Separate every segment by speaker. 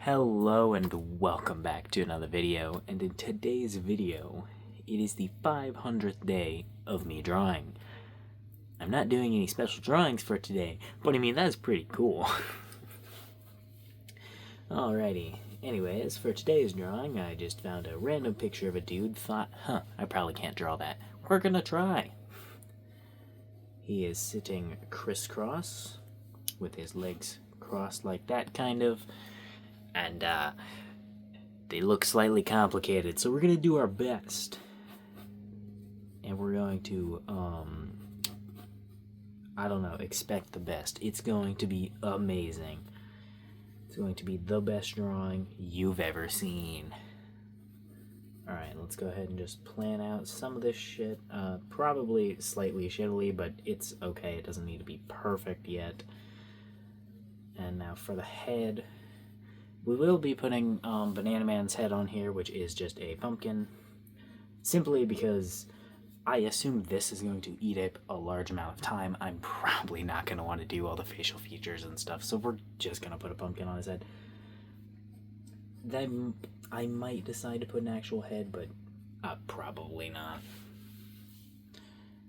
Speaker 1: Hello and welcome back to another video, and in today's video, it is the 500th day of me drawing. I'm not doing any special drawings for today, but I mean, that's pretty cool. Alrighty, anyways, for today's drawing, I just found a random picture of a dude, thought, I probably can't draw that. We're gonna try. He is sitting crisscross, with his legs crossed like that, kind of. And they look slightly complicated, so we're gonna do our best, and we're going to I don't know, expect the best. It's going to be amazing. It's going to be the best drawing you've ever seen. Alright, let's go ahead and just plan out some of this shit. Probably slightly shittily, but it's okay. It doesn't need to be perfect yet. And now for the head, we will be putting Banana Man's head on here, which is just a pumpkin, simply because I assume this is going to eat up a large amount of time. I'm probably not going to want to do all the facial features and stuff, so we're just going to put a pumpkin on his head. Then I might decide to put an actual head, but probably not.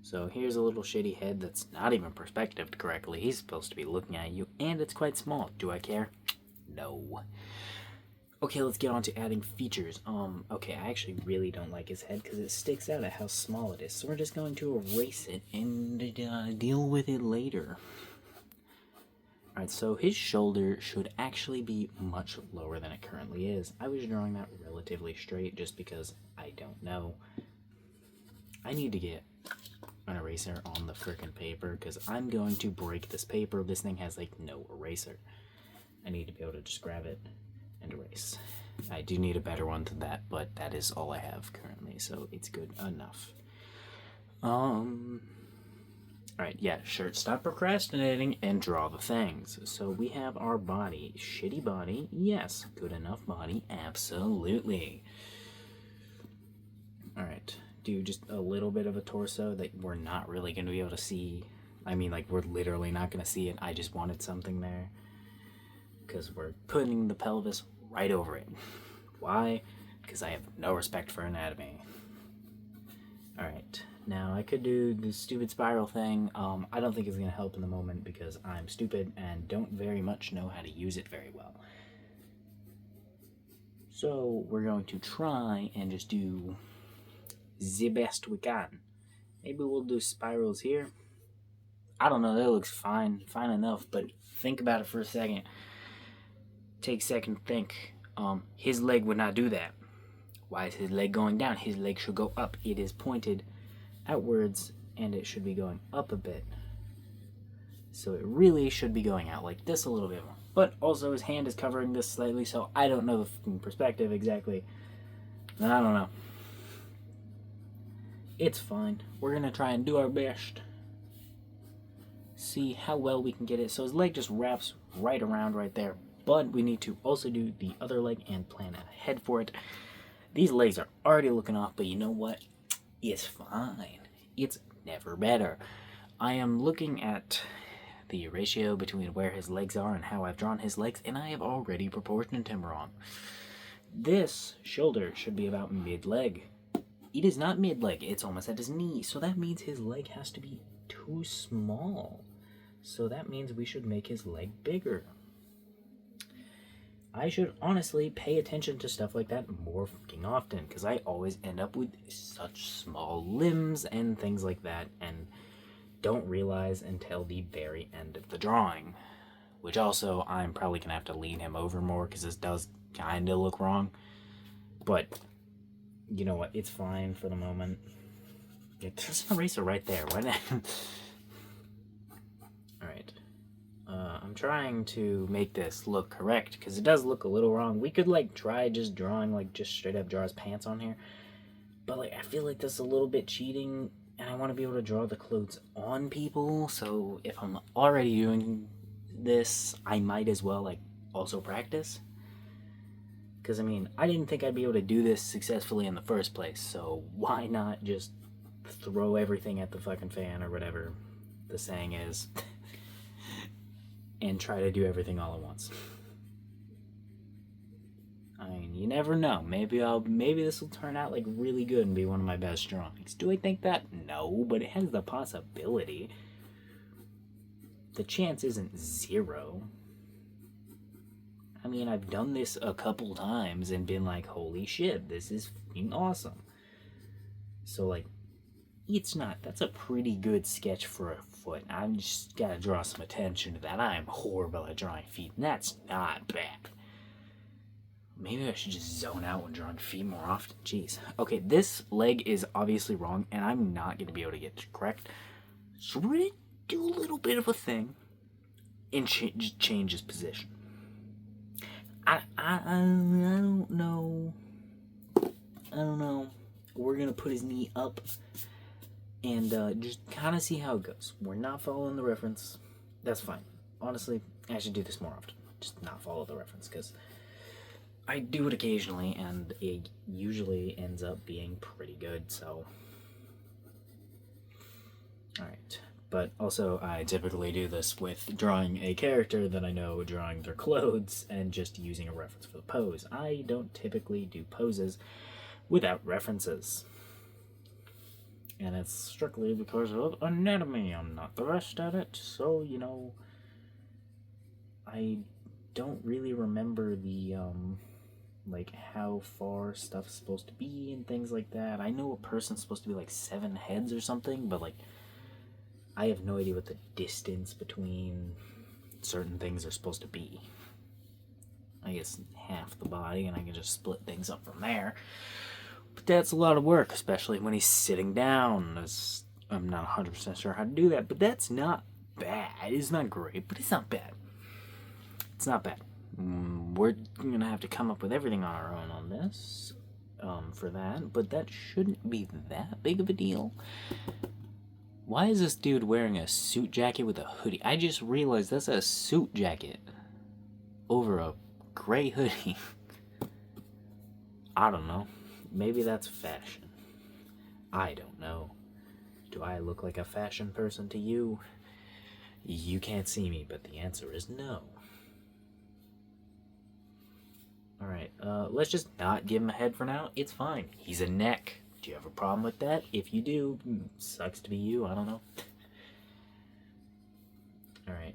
Speaker 1: So here's a little shitty head that's not even perspectived correctly. He's supposed to be looking at you, and it's quite small. Do I care? No. Okay, let's get on to adding features. Okay, I actually really don't like his head because it sticks out at how small it is. So we're just going to erase it and deal with it later. Alright, so his shoulder should actually be much lower than it currently is. I was drawing that relatively straight just because I don't know. I need to get an eraser on the frickin' paper because I'm going to break this paper. This thing has like no eraser. I need to be able to just grab it and erase. I do need a better one than that, but that is all I have currently, so it's good enough. Alright, yeah, sure, stop procrastinating and draw the things. So we have our body. Shitty body, yes. Good enough body, absolutely. Alright, do just a little bit of a torso that we're not really going to be able to see. I mean, like, we're literally not going to see it. I just wanted something there, because we're putting the pelvis right over it. Why? Because I have no respect for anatomy. Alright, now I could do the stupid spiral thing. I don't think it's going to help in the moment because I'm stupid and don't very much know how to use it very well. So we're going to try and just do the best we can. Maybe we'll do spirals here. I don't know, that looks fine enough, but think about it for a second. Take a second to think. His leg would not do that. Why is his leg going down? His leg should go up. It is pointed outwards, and it should be going up a bit. So it really should be going out like this a little bit more. But also his hand is covering this slightly, so I don't know the perspective exactly. I don't know. It's fine. We're going to try and do our best. See how well we can get it. So his leg just wraps right around right there. But we need to also do the other leg and plan ahead for it. These legs are already looking off, but you know what? It's fine. It's never better. I am looking at the ratio between where his legs are and how I've drawn his legs, and I have already proportioned him wrong. This shoulder should be about mid-leg. It is not mid-leg, it's almost at his knee, so that means his leg has to be too small. So that means we should make his leg bigger. I should honestly pay attention to stuff like that more fucking often, because I always end up with such small limbs and things like that, and don't realize until the very end of the drawing. Which also, I'm probably going to have to lean him over more, because this does kind of look wrong. But, you know what, it's fine for the moment. Yeah, there's an eraser right there, why not? Alright. I'm trying to make this look correct, because it does look a little wrong. We could, like, try just drawing, like, just straight up draw his pants on here. But, like, I feel like this is a little bit cheating, and I want to be able to draw the clothes on people, so if I'm already doing this, I might as well, like, also practice. Because, I mean, I didn't think I'd be able to do this successfully in the first place, so why not just throw everything at the fucking fan, or whatever the saying is. And try to do everything all at once. I mean, you never know. Maybe this will turn out like really good and be one of my best drawings. Do I think that? No, but it has the possibility. The chance isn't zero. I mean, I've done this a couple times and been like, holy shit, this is fucking awesome. So like, that's a pretty good sketch for a foot. I'm just gotta draw some attention to that. I'm horrible at drawing feet, and that's not bad. Maybe I should just zone out when drawing feet more often. Jeez. Okay, this leg is obviously wrong, and I'm not going to be able to get it correct. So we're going to do a little bit of a thing and change his position. I don't know. I don't know. We're going to put his knee up and just kind of see how it goes. We're not following the reference. That's fine. Honestly, I should do this more often. Just not follow the reference, because I do it occasionally, and it usually ends up being pretty good, so. Alright. But also, I typically do this with drawing a character that I know, drawing their clothes, and just using a reference for the pose. I don't typically do poses without references. And it's strictly because of anatomy. I'm not the best at it, so, you know, I don't really remember the, like how far stuff's supposed to be and things like that. I know a person's supposed to be like 7 heads or something, but like I have no idea what the distance between certain things are supposed to be. I guess half the body, and I can just split things up from there. But that's a lot of work, especially when he's sitting down. I'm not 100% sure how to do that, but that's not bad. It's not great, but it's not bad. It's not bad. We're gonna have to come up with everything on our own on this for that, but that shouldn't be that big of a deal. Why is this dude wearing a suit jacket with a hoodie? I just realized that's a suit jacket over a gray hoodie. I don't know. Maybe that's fashion. I don't know. Do I look like a fashion person to you? You can't see me, but the answer is no. Alright, let's just not give him a head for now. It's fine. He's a neck. Do you have a problem with that? If you do, sucks to be you. I don't know. Alright.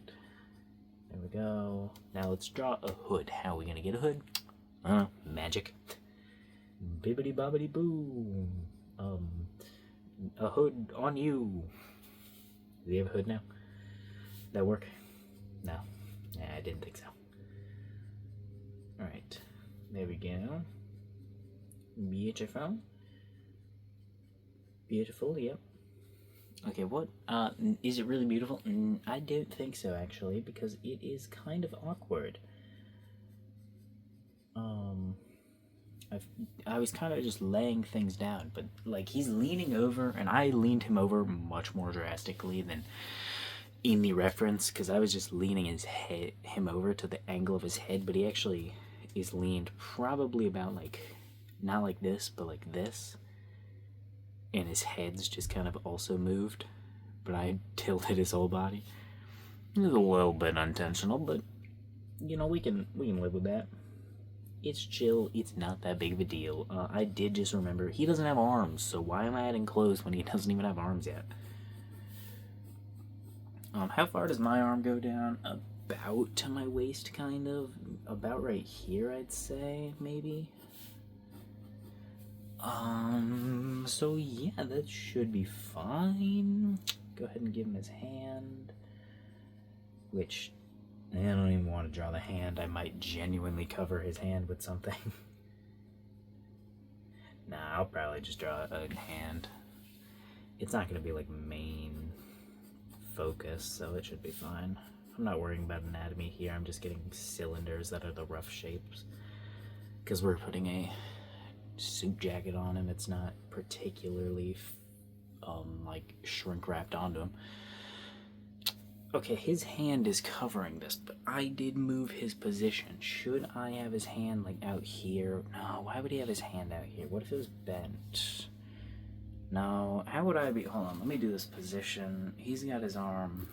Speaker 1: There we go. Now let's draw a hood. How are we gonna get a hood? Magic. Bibbidi bobbidi boo. A hood on you. Do we have a hood now? That work? No. Yeah, I didn't think so. Alright. There we go. Beautiful. Beautiful, yep. Okay, what? Is it really beautiful? I don't think so, actually, because it is kind of awkward. I was kind of just laying things down, but, like, he's leaning over, and I leaned him over much more drastically than in the reference, because I was just leaning him over to the angle of his head, but he actually is leaned probably about, like, not like this, but like this. And his head's just kind of also moved, but I tilted his whole body. It was a little bit unintentional, but, you know, we can live with that. It's chill. It's not that big of a deal. I did just remember, he doesn't have arms, so why am I adding clothes when he doesn't even have arms yet? How far does my arm go down? About to my waist, kind of. About right here, I'd say, maybe. So yeah, that should be fine. Go ahead and give him his hand. Which, I don't even want to draw the hand. I might genuinely cover his hand with something. Nah, I'll probably just draw a hand. It's not going to be like main focus, so it should be fine. I'm not worrying about anatomy here. I'm just getting cylinders that are the rough shapes. Because we're putting a suit jacket on him. It's not particularly like shrink wrapped onto him. Okay, his hand is covering this, but I did move his position. Should I have his hand like out here? No, why would he have his hand out here? What if it was bent? No, how would I be? Hold on, let me do this position. He's got his arm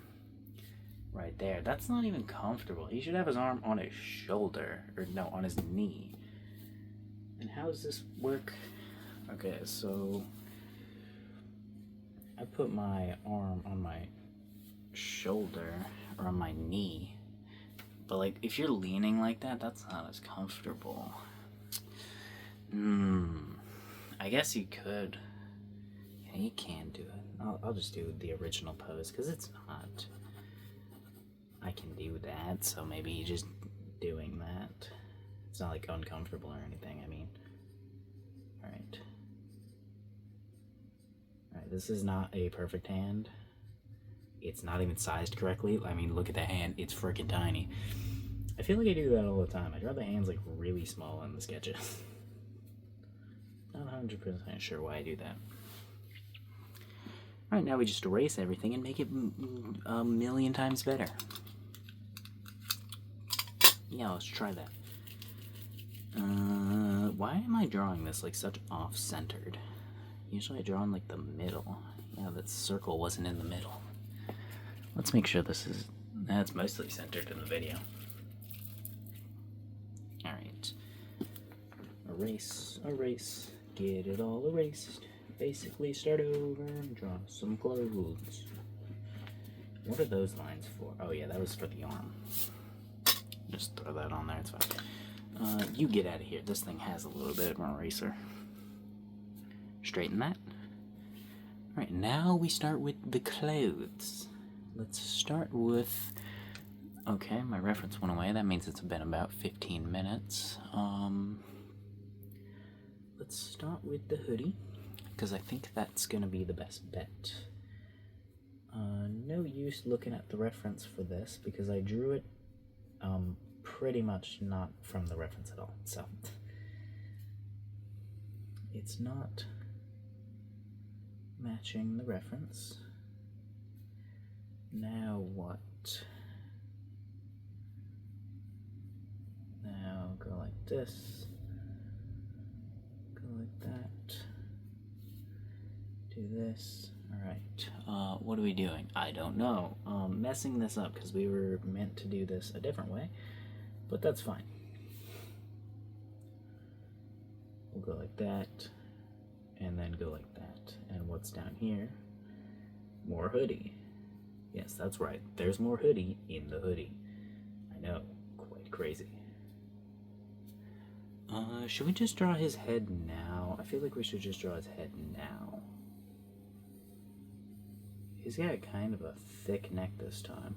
Speaker 1: right there. That's not even comfortable. He should have his arm on his shoulder, or no, on his knee. And how does this work? Okay, so I put my arm on my shoulder or on my knee, but like if you're leaning like that, that's not as comfortable. I guess you could. Yeah, you can do it. I'll just do the original pose because it's not. I can do that, so maybe just doing that. It's not like uncomfortable or anything. I mean, all right. All right. This is not a perfect hand. It's not even sized correctly. I mean, look at that hand. It's freaking tiny. I feel like I do that all the time. I draw the hands like really small in the sketches. Not 100% sure why I do that. Alright, now we just erase everything and make it a million times better. Yeah, let's try that. Why am I drawing this like such off-centered? Usually I draw in like the middle. Yeah, that circle wasn't in the middle. Let's make sure that's mostly centered in the video. Alright. Erase, erase, get it all erased. Basically start over and draw some clothes. What are those lines for? Oh yeah, that was for the arm. Just throw that on there, it's fine. You get out of here. This thing has a little bit of an eraser. Straighten that. Alright, now we start with the clothes. Let's start with... Okay, my reference went away. That means it's been about 15 minutes. Let's start with the hoodie, because I think that's going to be the best bet. No use looking at the reference for this, because I drew it pretty much not from the reference at all. So, it's not matching the reference. Now what? Now go like this, go like that, do this. Alright, what are we doing? I don't know. Messing this up because we were meant to do this a different way, but that's fine. We'll go like that, and then go like that. And what's down here? More hoodie. Yes, that's right. There's more hoodie in the hoodie. I know, quite crazy. Should we just draw his head now? I feel like we should just draw his head now. He's got kind of a thick neck this time.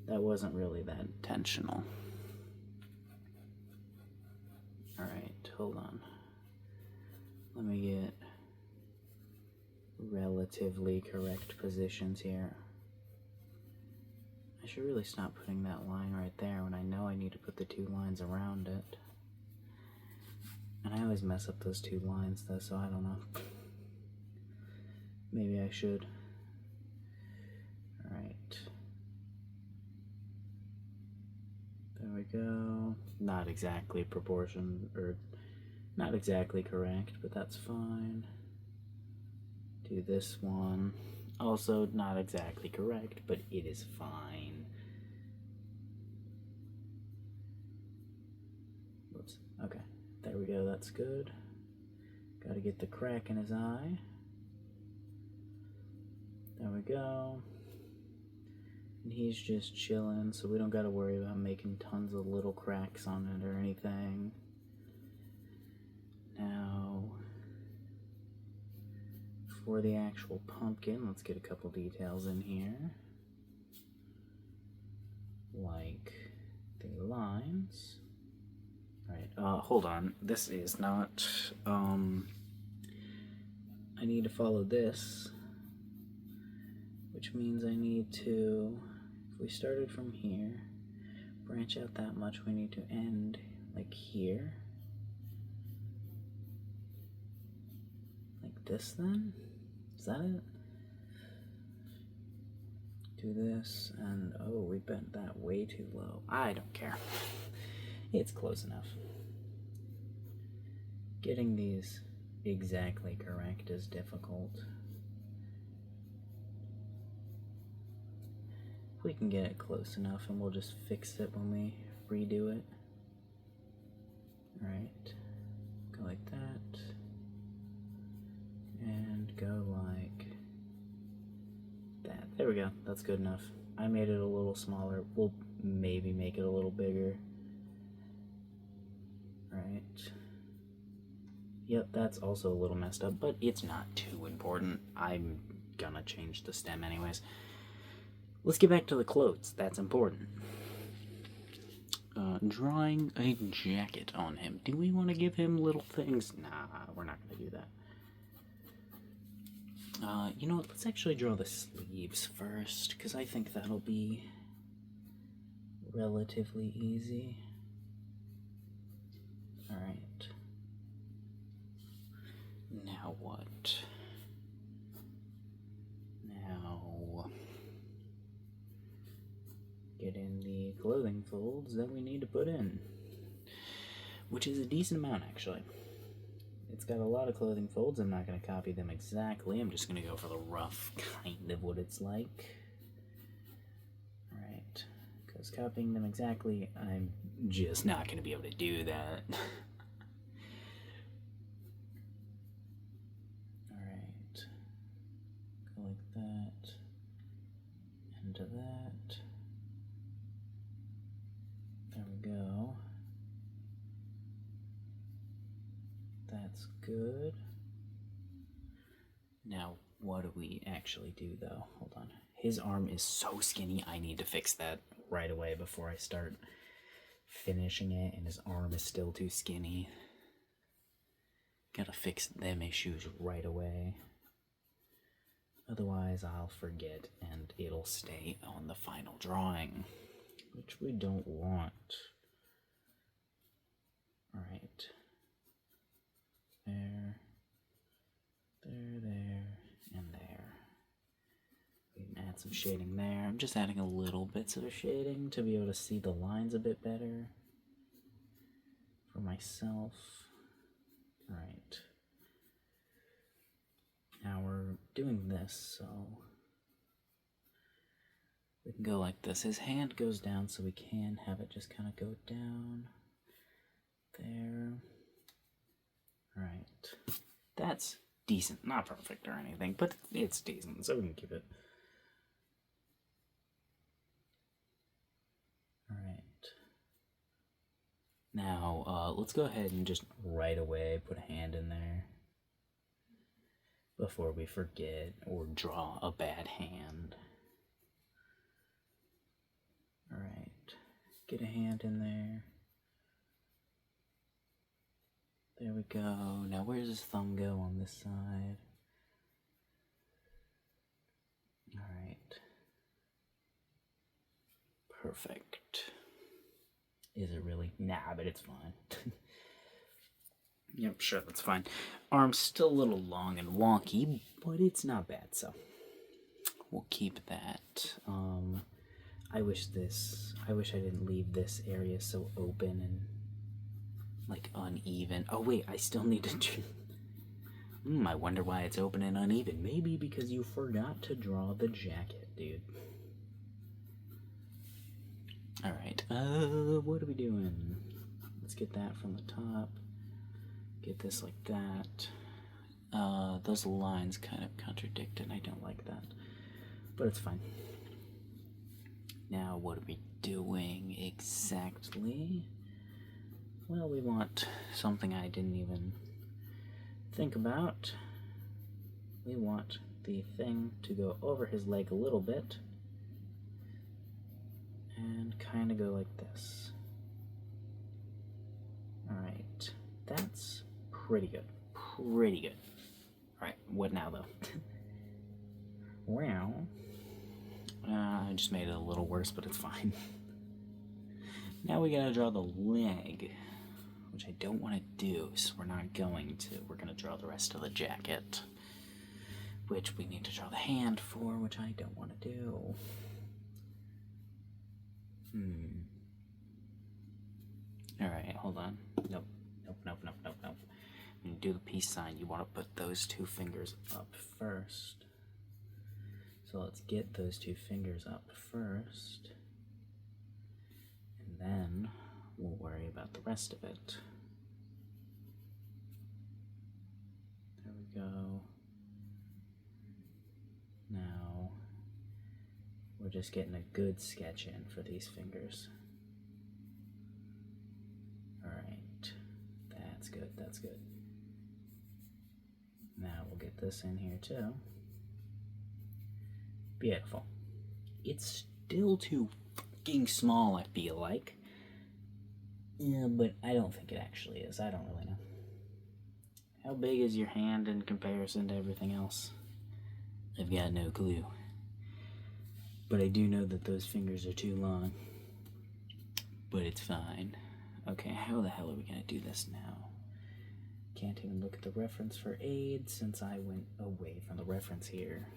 Speaker 1: That wasn't really that intentional. Alright, hold on. Let me get relatively correct positions here. I should really stop putting that line right there when I know I need to put the two lines around it. And I always mess up those two lines though, so I don't know. Maybe I should. Alright. There we go. Not exactly proportioned, or not exactly correct, but that's fine. Do this one. Also not exactly correct, but it is fine. Whoops. Okay. There we go. That's good. Gotta get the crack in his eye. There we go. And he's just chilling, so we don't gotta worry about making tons of little cracks on it or anything. Now, for the actual pumpkin, let's get a couple details in here. Like the lines. Alright, hold on. This is not, I need to follow this, which means I need to, if we started from here, branch out that much, we need to end like here. Like this then? Is that it? Do this, and oh, we bent that way too low. I don't care. It's close enough. Getting these exactly correct is difficult. If we can get it close enough, and we'll just fix it when we redo it. Alright. go. That's good enough. I made it a little smaller. We'll maybe make it a little bigger. Right. Yep, that's also a little messed up, but it's not too important. I'm gonna change the stem anyways. Let's get back to the clothes. That's important. Drawing a jacket on him. Do we want to give him little things? Nah, we're not gonna do that. You know what? Let's actually draw the sleeves first, because I think that'll be relatively easy. Alright. Now what? Now get in the clothing folds that we need to put in, which is a decent amount actually. It's got a lot of clothing folds. I'm not going to copy them exactly. I'm just going to go for the rough kind of what it's like. Alright, because copying them exactly, I'm just not going to be able to do that. Alright, go like that, into that. There we go. That's good. Now, what do we actually do, though? Hold on. His arm is so skinny, I need to fix that right away before I start finishing it, and his arm is still too skinny. Gotta fix them issues right away. Otherwise, I'll forget, and it'll stay on the final drawing, which we don't want. Alright. There, and there. We can add some shading there. I'm just adding a little bits of shading to be able to see the lines a bit better for myself. Alright. Now we're doing this, so we can go like this. His hand goes down, so we can have it just kind of go down there. Alright, that's decent. Not perfect or anything, but it's decent, so we can keep it. Alright. Now, let's go ahead and just right away put a hand in there before we forget or draw a bad hand. Alright, get a hand in there. There we go. Now where does his thumb go on this side? Alright. Perfect. Is it really? Nah, but it's fine. Yep, sure, that's fine. Arm's still a little long and wonky, but it's not bad, so we'll keep that. I wish I didn't leave this area so open and like uneven. Oh wait, I still need to do... I wonder why it's open and uneven. Maybe because you forgot to draw the jacket, dude. Alright, what are we doing? Let's get that from the top. Get this like that. Those lines kind of contradict and I don't like that. But it's fine. Now, what are we doing exactly? Well, we want something I didn't even think about. We want the thing to go over his leg a little bit and kind of go like this. Alright, that's pretty good. Pretty good. Alright, what now though? Well, I just made it a little worse, but it's fine. Now we gotta draw the leg, which I don't want to do, so we're not going to. We're going to draw the rest of the jacket, which we need to draw the hand for, which I don't want to do. Alright, hold on. Nope. When you do the peace sign, you want to put those two fingers up first. So let's get those two fingers up first, and then we'll worry about the rest of it. There we go. Now, we're just getting a good sketch in for these fingers. Alright, that's good, that's good. Now we'll get this in here too. Beautiful. It's still too fucking small, I feel like. Yeah, but I don't think it actually is. I don't really know. How big is your hand in comparison to everything else? I've got no clue. But I do know that those fingers are too long. But it's fine. Okay, how the hell are we gonna do this now? Can't even look at the reference for aid since I went away from the reference here.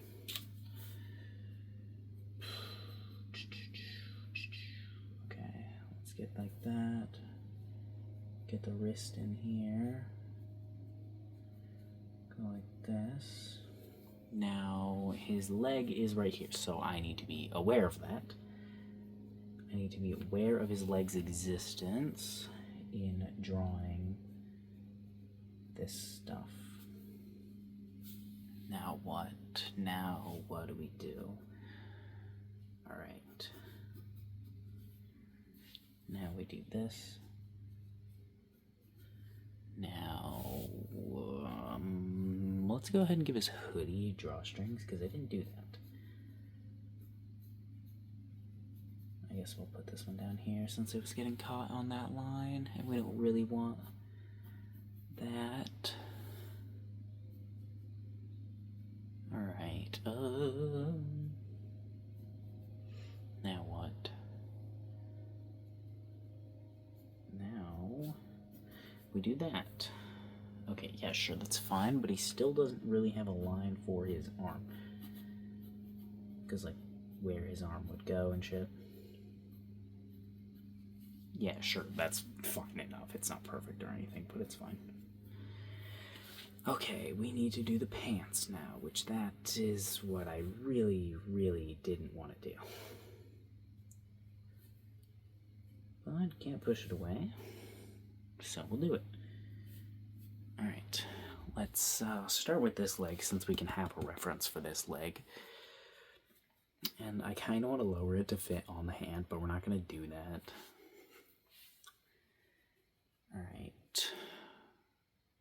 Speaker 1: Okay, let's get like that. Get the wrist in here. Go like this. Now, his leg is right here, so I need to be aware of that. I need to be aware of his leg's existence in drawing this stuff. Now what? Now what do we do? Alright. Now we do this. Now, let's go ahead and give his hoodie drawstrings, because I didn't do that. I guess we'll put this one down here since it was getting caught on that line, and we don't really want that. Alright, now what? Now we do that. Okay, yeah, sure, that's fine, but he still doesn't really have a line for his arm. Because, like, where his arm would go and shit. Yeah, sure, that's fine enough. It's not perfect or anything, but it's fine. Okay, we need to do the pants now, which that is what I really, really didn't want to do. But can't push it away, so we'll do it. Alright, let's start with this leg since we can have a reference for this leg. And I kind of want to lower it to fit on the hand, but we're not going to do that. Alright,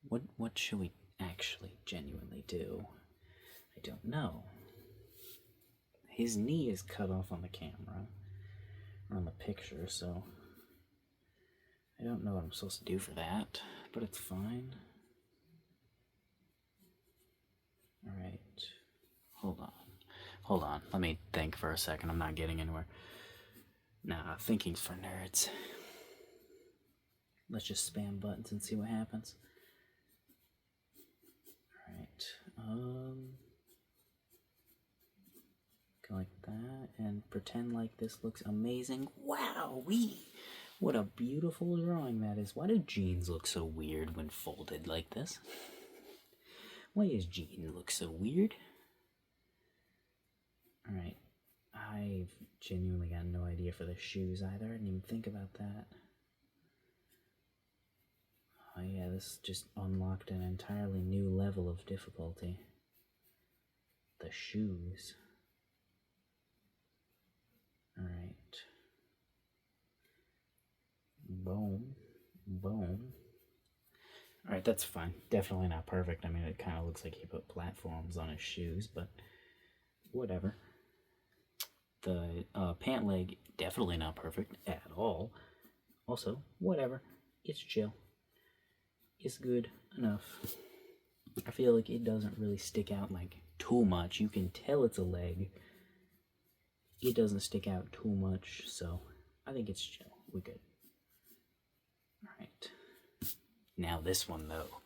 Speaker 1: what should we actually genuinely do? I don't know. His knee is cut off on the camera, or on the picture, so I don't know what I'm supposed to do for that, but it's fine. Alright, hold on, let me think for a second. I'm not getting anywhere. Nah, thinking's for nerds. Let's just spam buttons and see what happens. Alright, go like that, and pretend like this looks amazing. Wow-wee! What a beautiful drawing that is. Why do jeans look so weird when folded like this? Why does jean look so weird? Alright, I've genuinely got no idea for the shoes either. I didn't even think about that. Oh yeah, this just unlocked an entirely new level of difficulty. The shoes. Alright. Boom. Boom. Alright, that's fine. Definitely not perfect. I mean, it kind of looks like he put platforms on his shoes, but whatever. The pant leg, definitely not perfect at all. Also, whatever. It's chill. It's good enough. I feel like it doesn't really stick out like too much. You can tell it's a leg. It doesn't stick out too much, so I think it's chill. We're good. Alright. Now this one though.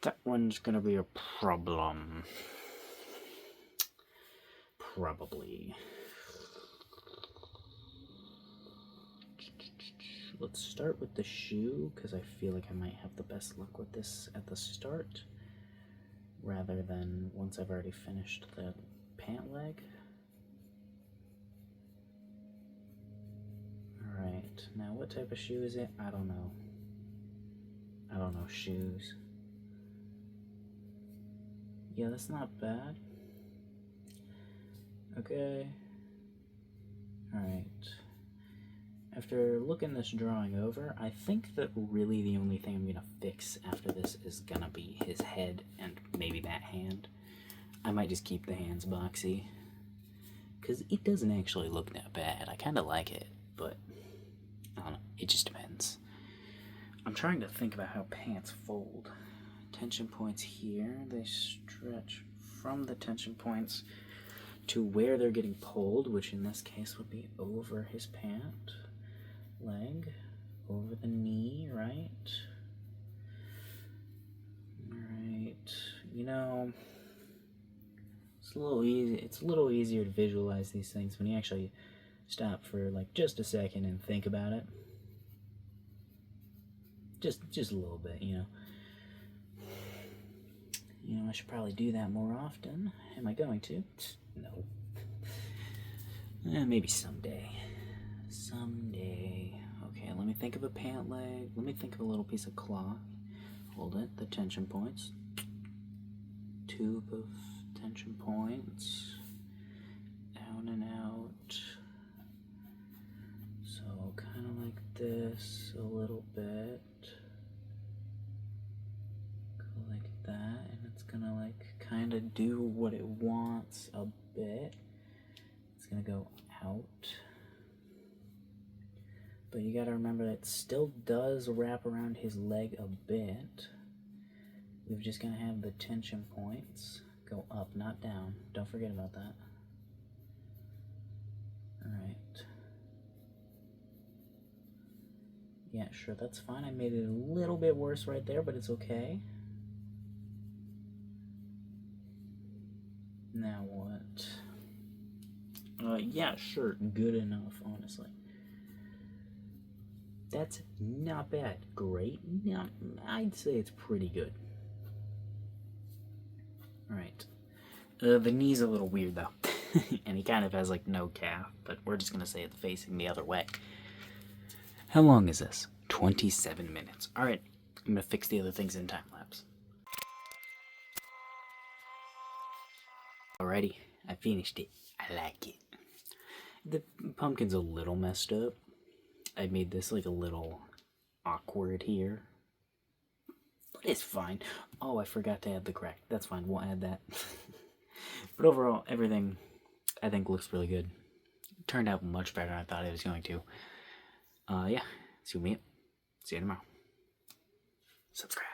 Speaker 1: That one's gonna be a problem. Probably. Let's start with the shoe, because I feel like I might have the best luck with this at the start, rather than once I've already finished the pant leg. Alright, now what type of shoe is it? I don't know. I don't know shoes. Yeah, that's not bad. Okay, Alright. After looking this drawing over, I think that really the only thing I'm going to fix after this is going to be his head and maybe that hand. I might just keep the hands boxy, because it doesn't actually look that bad. I kind of like it, but I don't know. It just depends. I'm trying to think about how pants fold. Tension points here, they stretch from the tension points to where they're getting pulled, which in this case would be over his pant leg, over the knee, right? Alright, you know, it's a little easy. It's a little easier to visualize these things when you actually stop for like just a second and think about it. Just a little bit, you know. You know, I should probably do that more often. Am I going to? No. Maybe someday. Someday. Okay, let me think of a pant leg. Let me think of a little piece of cloth. Hold it. The tension points. Tube of tension points. Down and out. So, kind of like this a little bit. Like that, and it's gonna like kind of do what it wants a bit. It's gonna go out, but you gotta remember that it still does wrap around his leg a bit. We're just gonna have the tension points go up, not down. Don't forget about that. Alright. Yeah, sure, that's fine. I made it a little bit worse right there, but it's okay. Now what? Yeah, sure, good enough, honestly. That's not bad. Great? No, I'd say it's pretty good. Alright. The knee's a little weird, though. And he kind of has, like, no calf, but we're just gonna say it's facing the other way. How long is this? 27 minutes. Alright, I'm gonna fix the other things in time-lapse. Alrighty, I finished it. I like it. The pumpkin's a little messed up. I made this like a little awkward here. But it's fine. Oh, I forgot to add the crack. That's fine, we'll add that. But overall, everything I think looks really good. It turned out much better than I thought it was going to. Yeah, see you tomorrow. Subscribe.